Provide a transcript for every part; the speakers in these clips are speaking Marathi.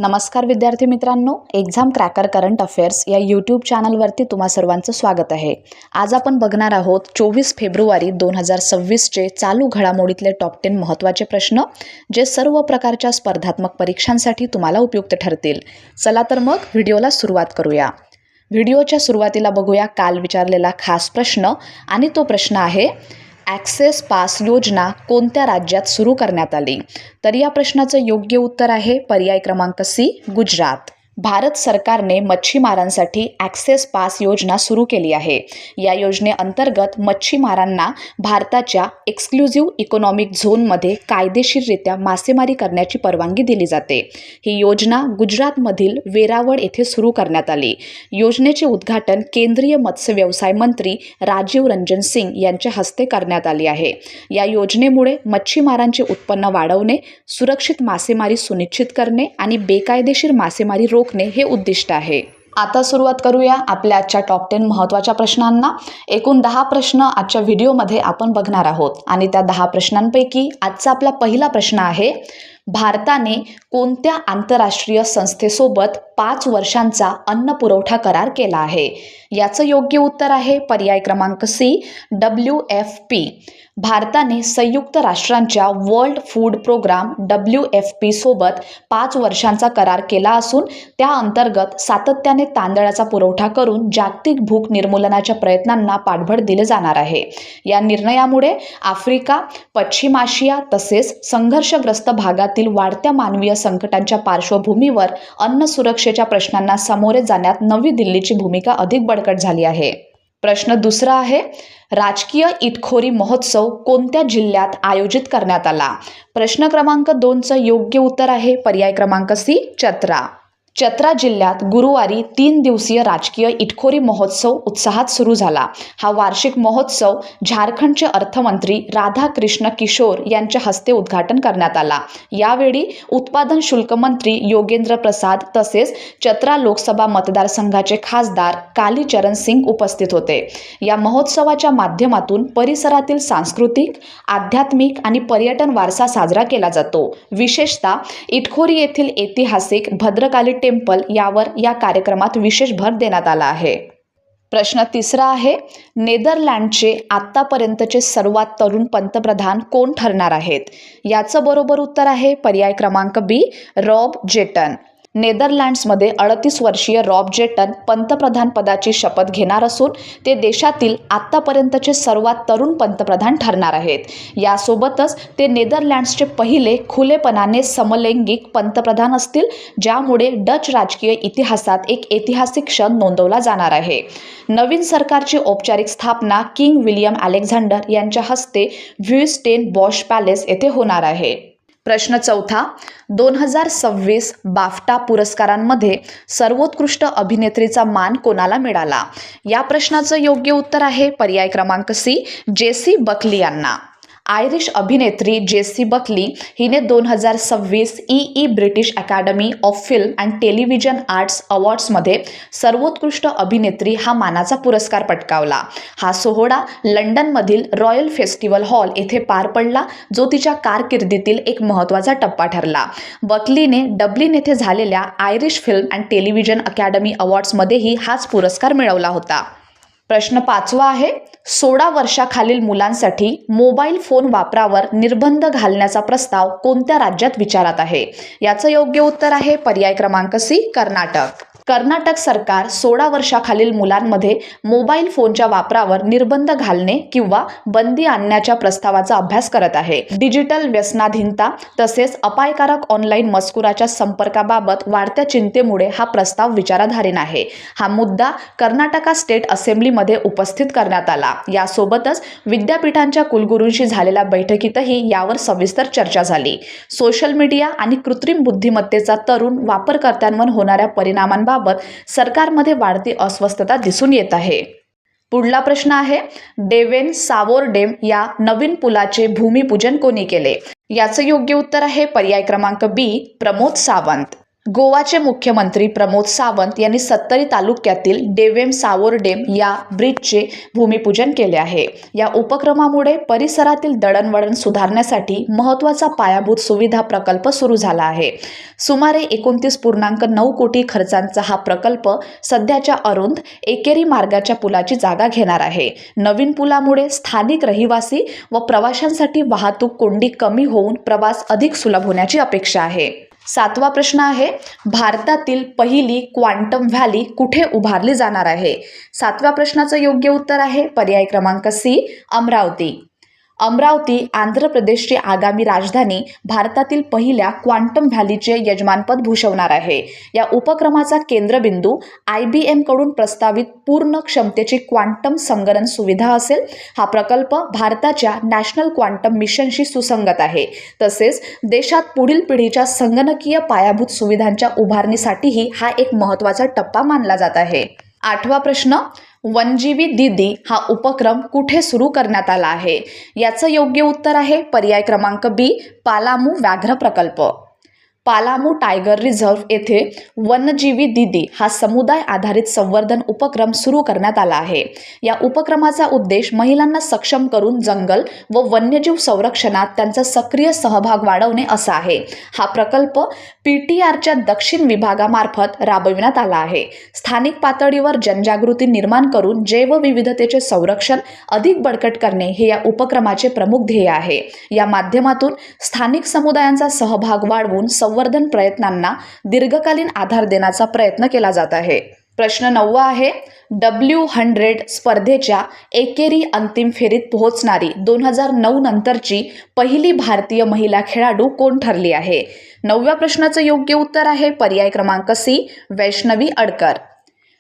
नमस्कार विद्यार्थी मित्रांनो, एक्झाम क्रॅकर करंट अफेअर्स या यूट्यूब चॅनलवरती तुम्हा सर्वांचं स्वागत आहे. आज आपण बघणार आहोत 24 फेब्रुवारी 2026चे चालू घडामोडीतले टॉप 10 महत्त्वाचे प्रश्न, जे सर्व प्रकारच्या स्पर्धात्मक परीक्षांसाठी तुम्हाला उपयुक्त ठरतील. चला तर मग व्हिडिओला सुरुवात करूया. व्हिडिओच्या सुरुवातीला बघूया काल विचारलेला खास प्रश्न, आणि तो प्रश्न आहे ॲक्सेस पास योजना कोणत्या राज्यात सुरू करण्यात आली? तर या प्रश्नाचं योग्य उत्तर आहे पर्याय क्रमांक सी, गुजरात. भारत सरकारने मच्छीमारांसाठी ॲक्सेस पास योजना सुरू केली आहे. या योजनेअंतर्गत मच्छीमारांना भारताच्या एक्सक्लुझिव्ह इकॉनॉमिक झोनमध्ये कायदेशीररित्या मासेमारी करण्याची परवानगी दिली जाते. ही योजना गुजरातमधील वेरावळ येथे सुरू करण्यात आली. योजनेचे उद्घाटन केंद्रीय मत्स्य व्यवसाय मंत्री राजीव रंजन सिंग यांच्या हस्ते करण्यात आले आहे. या योजनेमुळे मच्छीमारांचे उत्पन्न वाढवणे, सुरक्षित मासेमारी सुनिश्चित करणे आणि बेकायदेशीर मासेमारी रोखणे हे उद्दिष्ट आहे. आता सुरुवात करूया आपल्या आजच्या टॉप 10 महत्त्वाच्या प्रश्नांना. एकूण 10 प्रश्न आजच्या व्हिडिओमध्ये आपण बघणार आहोत आणि त्या 10 प्रश्नांपैकी आजचा आपला पहिला प्रश्न आहे, भारताने कोणत्या आंतरराष्ट्रीय संस्थेसोबत 5 वर्षांचा अन्न पुरवठा करार केला आहे? याचं योग्य उत्तर आहे पर्याय क्रमांक सी, WFP. भारताने संयुक्त राष्ट्रांच्या वर्ल्ड फूड प्रोग्राम WFP सोबत 5 वर्षांचा करार केला असून त्या अंतर्गत सातत्याने तांदळाचा पुरवठा करून जागतिक भूक निर्मूलनाच्या प्रयत्नांना पाठबळ दिले जाणार आहे. या निर्णयामुळे आफ्रिका, पश्चिम आशिया तसेच संघर्षग्रस्त भागातील वाढत्या मानवीय संकटांच्या पार्श्वभूमीवर अन्न सुरक्षेच्या प्रश्नांना सामोरे जाण्यात नवी दिल्लीची भूमिका अधिक बळकट झाली आहे. प्रश्न दुसरा आहे, राजकीय इटखोरी महोत्सव कोणत्या जिल्ह्यात आयोजित करण्यात आला? प्रश्न क्रमांक 2चं योग्य उत्तर आहे पर्याय क्रमांक सी, चतरा. चतरा जिल्ह्यात गुरुवारी 3 दिवसीय राजकीय इटखोरी महोत्सव उत्साहात सुरू झाला. हा वार्षिक महोत्सव झारखंडचे अर्थमंत्री राधाकृष्ण किशोर यांच्या हस्ते उद्घाटन करण्यात आला. यावेळी उत्पादन शुल्क मंत्री योगेंद्र प्रसाद तसेच चतरा लोकसभा मतदारसंघाचे खासदार कालीचरण सिंग उपस्थित होते. या महोत्सवाच्या माध्यमातून परिसरातील सांस्कृतिक, आध्यात्मिक आणि पर्यटन वारसा साजरा केला जातो. विशेषतः इटखोरी येथील ऐतिहासिक भद्रकाली टेम्पल यावर या कार्यक्रमात विशेष भर देण्यात आला आहे. प्रश्न तिसरा आहे, नेदरलँडचे आत्तापर्यंतचे सर्वात तरुण पंतप्रधान कोण ठरणार आहेत? याचं बरोबर उत्तर आहे पर्याय क्रमांक बी, रॉब जेटन. नेदरलँड्समध्ये 38 वर्षीय रॉब जेटन पंतप्रधान पदाची शपथ घेणार असून ते देशातील आत्तापर्यंतचे सर्वात तरुण पंतप्रधान ठरणार आहेत. यासोबतच ते नेदरलँड्सचे पहिले खुलेपणाने समलैंगिक पंतप्रधान असतील, ज्यामुळे डच राजकीय इतिहासात एक ऐतिहासिक क्षण नोंदवला जाणार आहे. नवीन सरकारची औपचारिक स्थापना किंग विलियम अलेक्झांडर यांच्या हस्ते व्ह्युस्टेन बॉश पॅलेस येथे होणार आहे. प्रश्न चौथा, 2026 बाफ्टा पुरस्कारांमध्ये सर्वोत्कृष्ट अभिनेत्रीचा मान कोणाला मिळाला? या प्रश्नाचं योग्य उत्तर आहे पर्याय क्रमांक सी, जेसी बकली यांना. आयरिश अभिनेत्री जेसी बकली हिने 2026 British academy of film and television arts अवॉर्ड्समध्ये सर्वोत्कृष्ट अभिनेत्री हा मानाचा पुरस्कार पटकावला. हा सोहळा लंडनमधील रॉयल फेस्टिवल हॉल येथे पार पडला, जो तिच्या कारकिर्दीतील एक महत्त्वाचा टप्पा ठरला. बकलीने डब्लिन येथे झालेल्या Irish film and television academy अवॉर्ड्समध्येही हाच पुरस्कार मिळवला होता. प्रश्न 5वा आहे, 16 वर्षाखालील मुलांसाठी मोबाईल फोन वापरावर निर्बंध घालण्याचा प्रस्ताव कोणत्या राज्यात विचारात आहे? याचं योग्य उत्तर आहे पर्याय क्रमांक सी, कर्नाटक. कर्नाटक सरकार 16 वर्षाखालील मुलांमध्ये मोबाईल फोनच्या वापरावर निर्बंध घालणे किंवा बंदी आणण्याच्या प्रस्तावाचा अभ्यास करत आहे. डिजिटल व्यसनाधीनता तसेच अपायकारक ऑनलाईन मजकुराच्या संपर्काबाबत वाढत्या चिंतेमुळे हा प्रस्ताव विचाराधीन आहे. हा मुद्दा कर्नाटक स्टेट असेंब्लीमध्ये उपस्थित करण्यात आला. यासोबतच विद्यापीठांच्या कुलगुरूंशी झालेल्या बैठकीतही यावर सविस्तर चर्चा झाली. सोशल मीडिया आणि कृत्रिम बुद्धिमत्तेचा तरुण वापरकर्त्यांवर होणाऱ्या परिणामांबाबत सरकारमध्ये वाढती अस्वस्थता दिसून येत आहे. पुढला प्रश्न आहे, डेव्हेन सावोर डेम या नवीन पुलाचे भूमिपूजन कोणी केले? याचं योग्य उत्तर आहे पर्याय क्रमांक बी, प्रमोद सावंत. गोवाचे मुख्यमंत्री प्रमोद सावंत यांनी सत्तरी तालुक्यातील डेवेम सावोर्डेम या ब्रिजचे भूमिपूजन केले आहे। या उपक्रमामुळे परिसरातील दळणवळण सुधारण्यासाठी महत्त्वाचा पायाभूत सुविधा प्रकल्प सुरू झाला आहे। सुमारे 29.9 कोटी खर्चांचा हा प्रकल्प सध्याच्या अरुंद एकेरी मार्गाच्या पुलाची जागा घेणार आहे। नवीन पुलामुळे स्थानिक रहिवासी व प्रवाशांसाठी वाहतूक कोंडी कमी होऊन प्रवास अधिक सुलभ होण्याची अपेक्षा आहे। 7वा प्रश्न आहे, भारतातील पहिली क्वांटम व्हॅली कुठे उभारली जाणार आहे? 7व्या प्रश्नाचं योग्य उत्तर आहे पर्याय क्रमांक सी, अमरावती। अमरावती आंध्र प्रदेशची आगामी राजधानी भारतातील पहिल्या क्वांटम व्हॅलीचे यजमानपद भूषवणार आहे। या उपक्रमाचा केंद्रबिंदू IBM कडून प्रस्तावित पूर्ण क्षमतेची क्वांटम संगणन सुविधा असेल। हा प्रकल्प भारताच्या नॅशनल क्वांटम मिशनशी सुसंगत आहे। तसेच देशात पुढील पिढीच्या संगणकीय पायाभूत सुविधांच्या उभारणीसाठीही हा एक महत्त्वाचा टप्पा मानला जात आहे। 8वा प्रश्न, वनजीवी दीदी हा उपक्रम कुठे सुरू करण्यात आला आहे? याचं योग्य उत्तर आहे पर्याय क्रमांक बी, पालामू व्याघ्र प्रकल्प। पालामू टायगर रिझर्व्ह येथे वन्यजीवी दीदी हा समुदाय आधारित संवर्धन उपक्रम सुरू करण्यात आला आहे। या उपक्रमाचा उद्देश महिलांना सक्षम करून जंगल व वन्यजीव संरक्षणात त्यांचा सक्रिय सहभाग वाढवणे असा आहे। हा प्रकल्प PTRच्या दक्षिण विभागामार्फत राबविण्यात आला आहे। स्थानिक पातळीवर जनजागृती निर्माण करून जैवविविधतेचे संरक्षण अधिक बळकट करणे हे या उपक्रमाचे प्रमुख ध्येय आहे। या माध्यमातून स्थानिक समुदायांचा सहभाग वाढवून संवर्धन प्रयत्नांना दीर्घकालीन आधार देण्याचा प्रयत्न केला जात आहे। प्रश्न 9वा आहे, W100 स्पर्धेच्या एकेरी अंतिम फेरीत पोहोचणारी 2009 नंतरची पहिली भारतीय महिला खेळाडू कोण ठरली आहे? 9व्या प्रश्नाचं योग्य उत्तर आहे पर्याय क्रमांक सी, वैष्णवी अडकर।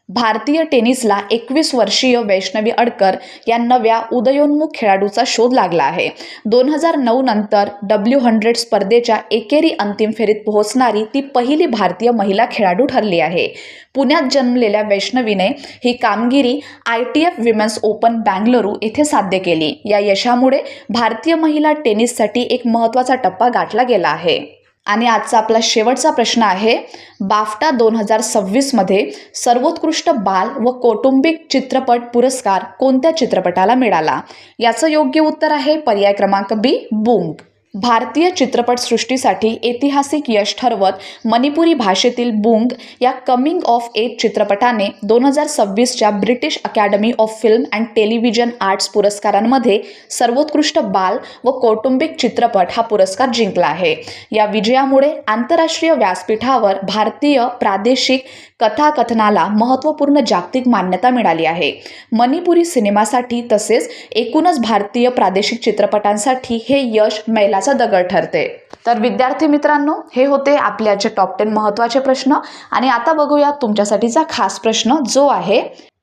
भारतीय टेनिसला 21 वर्षीय वैष्णवी अडकर या नव्या उदयोन्मुख खेळाडूचा शोध लागला आहे। 2009 नंतर W100 स्पर्धेच्या एकेरी अंतिम फेरीत पोहोचणारी ती पहिली भारतीय महिला खेळाडू ठरली आहे। पुण्यात जन्मलेल्या वैष्णवीने ही कामगिरी ITF विमेन्स ओपन बेंगळुरू येथे साध्य केली। या यशामुळे भारतीय महिला टेनिससाठी एक महत्त्वाचा टप्पा गाठला गेला आहे। आणि आजचा आपला शेवटचा प्रश्न आहे, बाफ्टा 2026 मध्ये सर्वोत्कृष्ट बाल व कौटुंबिक चित्रपट पुरस्कार कोणत्या चित्रपटाला मिळाला? याचं योग्य उत्तर आहे पर्याय क्रमांक बी, बूंग। भारतीय चित्रपटसृष्टीसाठी ऐतिहासिक यश ठरवत मणिपुरी भाषेतील बूंग या कमिंग ऑफ एज चित्रपटाने 2026च्या British academy of film and television arts पुरस्कारांमध्ये सर्वोत्कृष्ट बाल व कौटुंबिक चित्रपट हा पुरस्कार जिंकला आहे। या विजयामुळे आंतरराष्ट्रीय व्यासपीठावर भारतीय प्रादेशिक कथाकथनाला महत्त्वपूर्ण जागतिक मान्यता मिळाली आहे। मणिपुरी सिनेमासाठी तसेच एकूणच भारतीय प्रादेशिक चित्रपटांसाठी हे यश मैलाचा दगड ठरते। तर विद्यार्थी मित्रांनो, हे होते आपल्याचे टॉप 10 महत्त्वाचे प्रश्न। आणि आता बघूया तुमच्यासाठीचा खास प्रश्न, जो आहे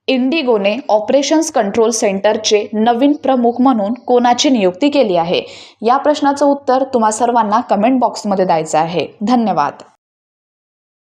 इंडिगोने ऑपरेशन्स कंट्रोल सेंटरचे नवीन प्रमुख म्हणून कोणाची नियुक्ती केली आहे? या प्रश्नाचं उत्तर तुम्हा सर्वांना कमेंट बॉक्समध्ये द्यायचं आहे। धन्यवाद।